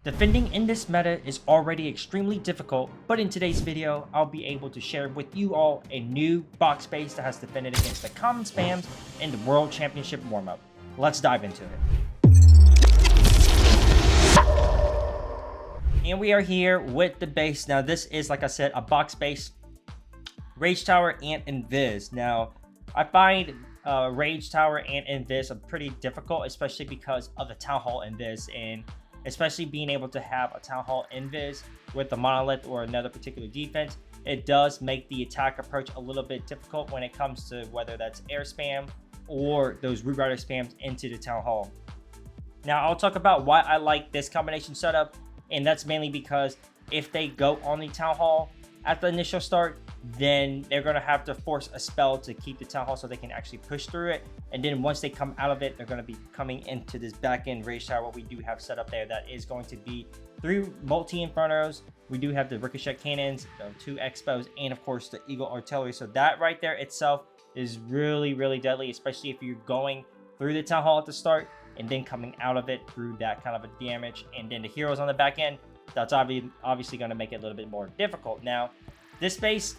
Defending in this meta is already extremely difficult, but in today's video, I'll be able to share with you all a new box base that has defended against the common spams in the World Championship warm-up. Let's dive into it. And we are here with the base. Now this is, like I said, a box base, Rage Tower and Invis. Now I find Rage Tower and Invis are pretty difficult, especially because of the Town Hall Invis, and especially being able to have a Town Hall Invis with the Monolith or another particular defense. It does make the attack approach a little bit difficult when it comes to whether that's air spam or those Root Rider spams into the Town Hall. Now I'll talk about why I like this combination setup, and that's mainly because if they go on the Town Hall at the initial start, then they're going to have to force a spell to keep the Town Hall so they can actually push through it. And then once they come out of it, they're going to be coming into this back end Rage Tower, what we do have set up there. That is going to be 3 multi-infernos. We do have the ricochet cannons, 2 expos, and of course the Eagle artillery. So that right there itself is really, really deadly, especially if you're going through the Town Hall at the start and then coming out of it through that kind of a damage. And then the heroes on the back end, that's obviously going to make it a little bit more difficult. Now, this base,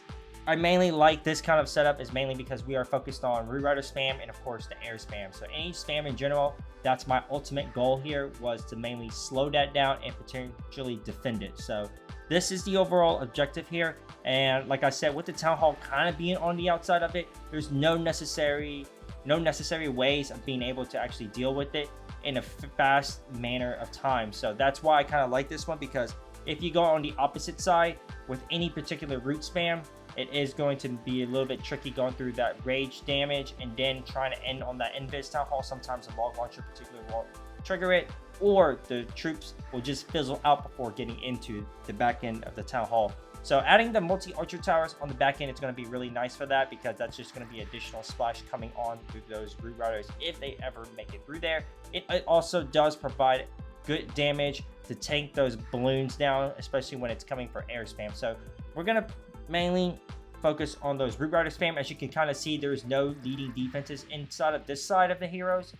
I mainly like this kind of setup is mainly because we are focused on Root Rider spam and of course the air spam. So any spam in general, that's my ultimate goal here, was to mainly slow that down and potentially defend it. So this is the overall objective here. And like I said, with the Town Hall kind of being on the outside of it, there's no necessary ways of being able to actually deal with it in a fast manner of time. So that's why I kind of like this one, because if you go on the opposite side with any particular root spam, it is going to be a little bit tricky going through that rage damage and then trying to end on that Invis Town Hall. Sometimes a log launcher particularly won't trigger it, or the troops will just fizzle out before getting into the back end of the Town Hall. So adding the multi-archer towers on the back end, it's going to be really nice for that, because that's just going to be additional splash coming on through those Root Riders if they ever make it through there. It also does provide good damage to tank those balloons down, especially when it's coming for air spam. So we're going to mainly focus on those Root Rider spam. As you can kind of see, there's no leading defenses inside of this side of the heroes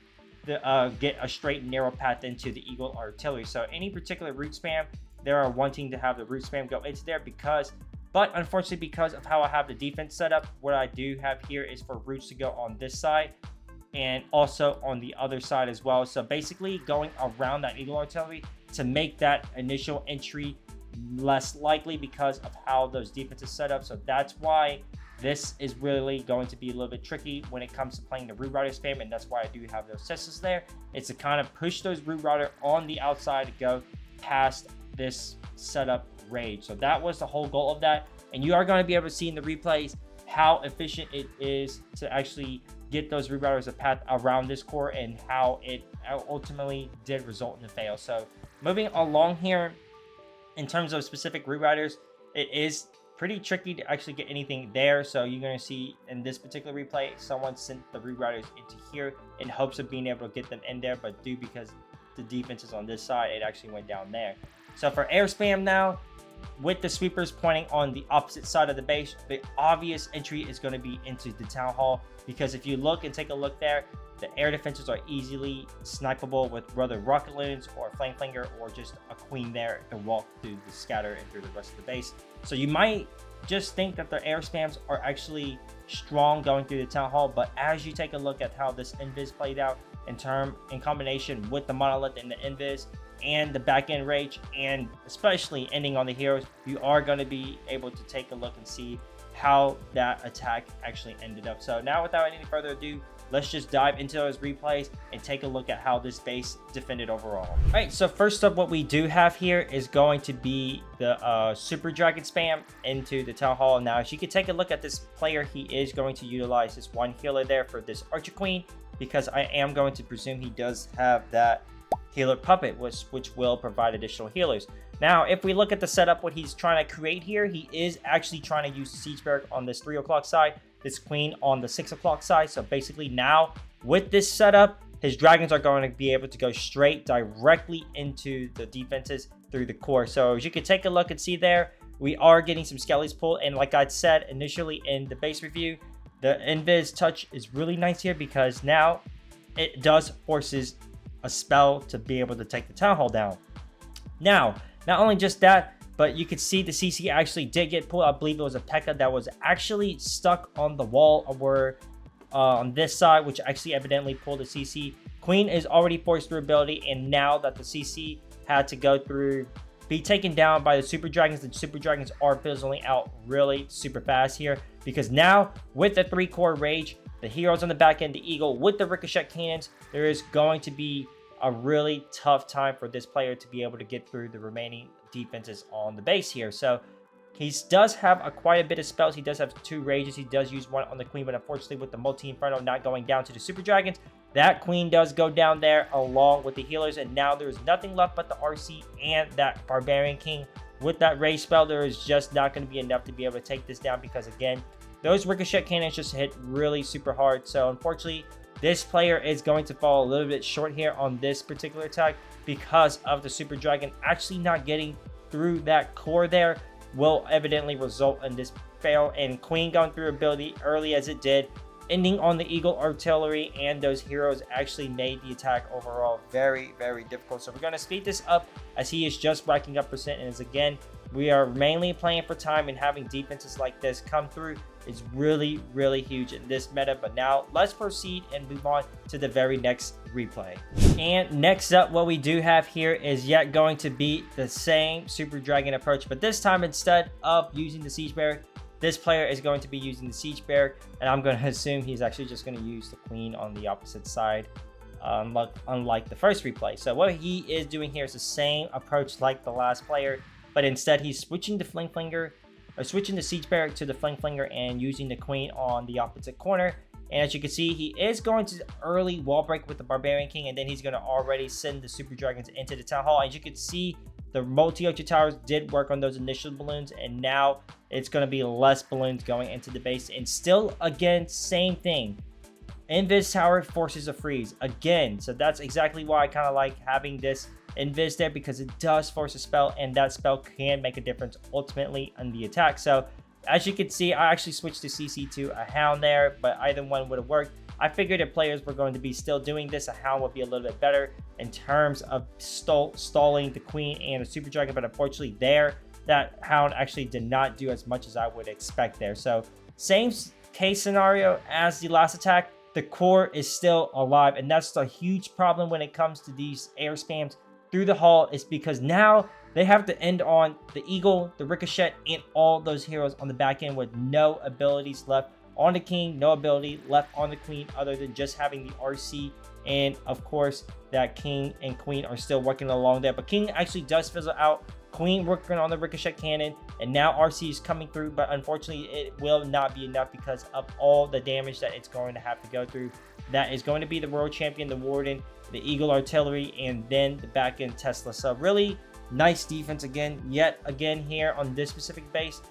to get a straight narrow path into the Eagle artillery. So any particular root spam, they are wanting to have the root spam go into there, but unfortunately, because of how I have the defense set up, what I do have here is for roots to go on this side and also on the other side as well. So basically going around that Eagle artillery to make that initial entry less likely because of how those defenses set up. So that's why this is really going to be a little bit tricky when it comes to playing the Root Rider spam, and that's why I do have those cestus there. It's to kind of push those Root Rider on the outside to go past this setup rage. So that was the whole goal of that, and you are going to be able to see in the replays how efficient it is to actually get those Root Riders a path around this core and how it ultimately did result in a fail. So moving along here, in terms of specific Root Riders, it is pretty tricky to actually get anything there. So you're going to see in this particular replay, someone sent the Root Riders into here in hopes of being able to get them in there, but because the defense is on this side, it actually went down there. So for air spam now, with the sweepers pointing on the opposite side of the base, the obvious entry is going to be into the Town Hall, because if you look and take a look there, the air defenses are easily snipeable with whether rocket loons or flame flinger or just a queen there to walk through the scatter and through the rest of the base. So you might just think that the air spams are actually strong going through the Town Hall, but as you take a look at how this Invis played out in combination with the Monolith and the Invis and the back end rage, and especially ending on the heroes, you are going to be able to take a look and see how that attack actually ended up. So now, without any further ado, let's just dive into those replays and take a look at how this base defended overall. All right, so first up, what we do have here is going to be the Super Dragon spam into the Town Hall. Now, as you can take a look at this player, he is going to utilize this one healer there for this Archer Queen, because I am going to presume he does have that healer puppet, which will provide additional healers. Now, if we look at the setup, what he's trying to create here, he is actually trying to use the Siege Barrack on this 3 o'clock side, this Queen on the 6 o'clock side. So basically now, with this setup, his dragons are going to be able to go straight directly into the defenses through the core. So as you can take a look and see there, we are getting some skellies pulled. And like I said initially in the base review, the Invis touch is really nice here, because now it does forces a spell to be able to take the Town Hall down. Now, not only just that, but you could see the CC actually did get pulled. I believe it was a P.E.K.K.A that was actually stuck on the wall where on this side, which actually evidently pulled the CC. Queen is already forced through ability, and now that the CC had to go through, be taken down by the Super Dragons, the Super Dragons are fizzling out really super fast here, because now with the 3-core Rage, the heroes on the back end, the Eagle with the Ricochet cannons, there is going to be a really tough time for this player to be able to get through the remaining defenses on the base here. So he does have quite a bit of spells. He does have 2 Rages. He does use one on the Queen, but unfortunately with the Multi-Inferno not going down to the Super Dragons, that Queen does go down there along with the healers, and now there's nothing left but the RC and that Barbarian King. With that Rage spell, there is just not going to be enough to be able to take this down, because again, those Ricochet cannons just hit really super hard. So unfortunately, this player is going to fall a little bit short here on this particular attack, because of the Super Dragon actually not getting through that core there will evidently result in this fail, and Queen going through ability early as it did, ending on the Eagle Artillery, and those heroes actually made the attack overall very, very difficult. So we're going to speed this up as he is just racking up percent, and as again, we are mainly playing for time, and having defenses like this come through is really, really huge in this meta. But now let's proceed and move on to the very next replay. And next up, what we do have here is yet going to be the same Super Dragon approach, but this time instead of using the Siege Bear, this player is going to be using the Siege Bear, and I'm going to assume he's actually just going to use the Queen on the opposite side, unlike the first replay. So what he is doing here is the same approach like the last player, but instead he's switching the Fling Flinger, or switching the Siege Bear to the Fling Flinger and using the Queen on the opposite corner. And as you can see, he is going to early wall break with the Barbarian King, and then he's going to already send the Super Dragons into the Town Hall. As you can see, the multi-Ultra Towers did work on those initial balloons, and now it's going to be less balloons going into the base. And still, again, same thing. Invis Tower forces a freeze again. So that's exactly why I kind of like having this Invis there, because it does force a spell, and that spell can make a difference ultimately on the attack. So as you can see, I actually switched the CC to a Hound there, but either one would have worked. I figured if players were going to be still doing this, a Hound would be a little bit better in terms of stalling the Queen and the Super Dragon, but unfortunately there, that Hound actually did not do as much as I would expect there. So same case scenario as the last attack, the core is still alive, and that's a huge problem when it comes to these air spams through the hall, is because now they have to end on the Eagle, the Ricochet, and all those heroes on the back end with no abilities left on the King, no ability left on the Queen other than just having the RC. And of course, that King and Queen are still working along there, but King actually does fizzle out. Queen working on the Ricochet cannon, and now RC is coming through, but unfortunately it will not be enough because of all the damage that it's going to have to go through. That is going to be the World Champion, the Warden, the Eagle Artillery, and then the back end Tesla. So really nice defense yet again here on this specific base,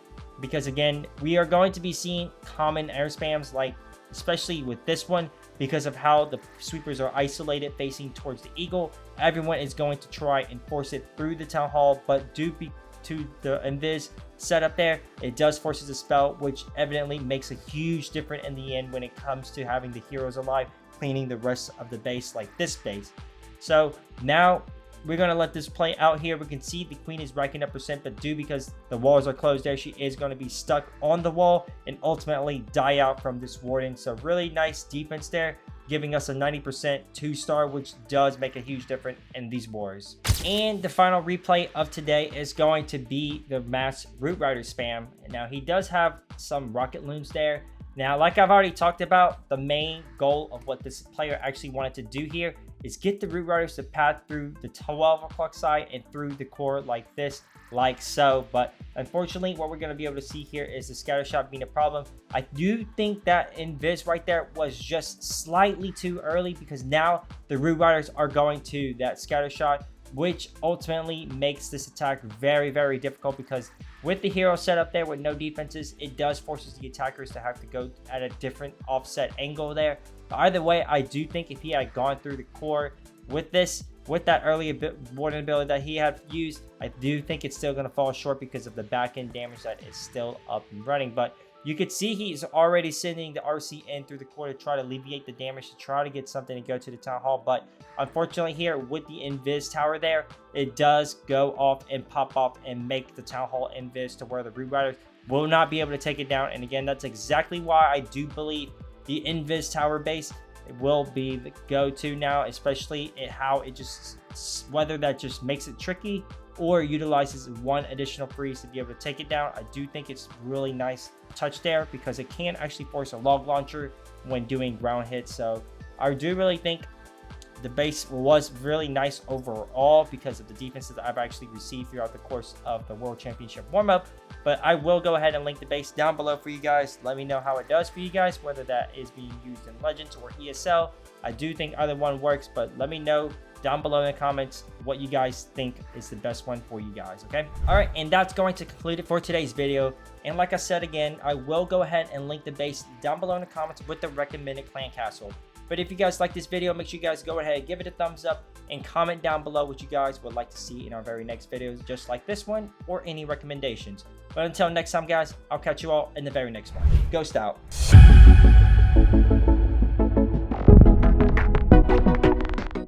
because again, we are going to be seeing common air spams, like especially with this one, because of how the sweepers are isolated facing towards the Eagle. Everyone is going to try and force it through the Town Hall, but due to the Invis setup there, it does forces a spell, which evidently makes a huge difference in the end when it comes to having the heroes alive, cleaning the rest of the base like this base. So now we're going to let this play out here. We can see the Queen is racking up percent, but because the walls are closed there, she is going to be stuck on the wall and ultimately die out from this Warden. So really nice defense there, giving us a 90% 2-star, which does make a huge difference in these wars. And the final replay of today is going to be the Mass Root Rider spam. Now he does have some rocket loons there. Now, like I've already talked about, the main goal of what this player actually wanted to do here is get the Root Riders to path through the 12 o'clock side and through the core like this, like so. But unfortunately, what we're going to be able to see here is the scatter shot being a problem. I do think that Invis right there was just slightly too early, because now the Root Riders are going to that scatter shot, which ultimately makes this attack very, very difficult, because with the hero set up there with no defenses, it does forces the attackers to have to go at a different offset angle there. But either way, I do think if he had gone through the core with that early Warden ability that he had used, I do think it's still going to fall short because of the back end damage that is still up and running. But You could see he's already sending the RC in through the core to try to alleviate the damage, to try to get something to go to the Town Hall. But unfortunately here with the invis tower there, it does go off and pop off and make the Town Hall invis to where the Brood Riders will not be able to take it down. And again, that's exactly why I do believe the invis tower base will be the go-to now, especially how it just, whether that just makes it tricky or utilizes one additional freeze to be able to take it down. I do think it's really nice touch there because it can actually force a log launcher when doing ground hits. So I do really think the base was really nice overall because of the defenses that I've actually received throughout the course of the World Championship warm-up. But I will go ahead and link the base down below for you guys. Let me know how it does for you guys, whether that is being used in Legends or ESL. I do think either one works, but let me know down below in the comments what you guys think is the best one for you guys. Okay, all right, and that's going to conclude it for today's video. And like I said again, I will go ahead and link the base down below in the comments with the recommended clan castle. But if you guys like this video, make sure you guys go ahead and give it a thumbs up and comment down below what you guys would like to see in our very next videos, just like this one, or any recommendations. But until next time, guys, I'll catch you all in the very next one. Ghost out.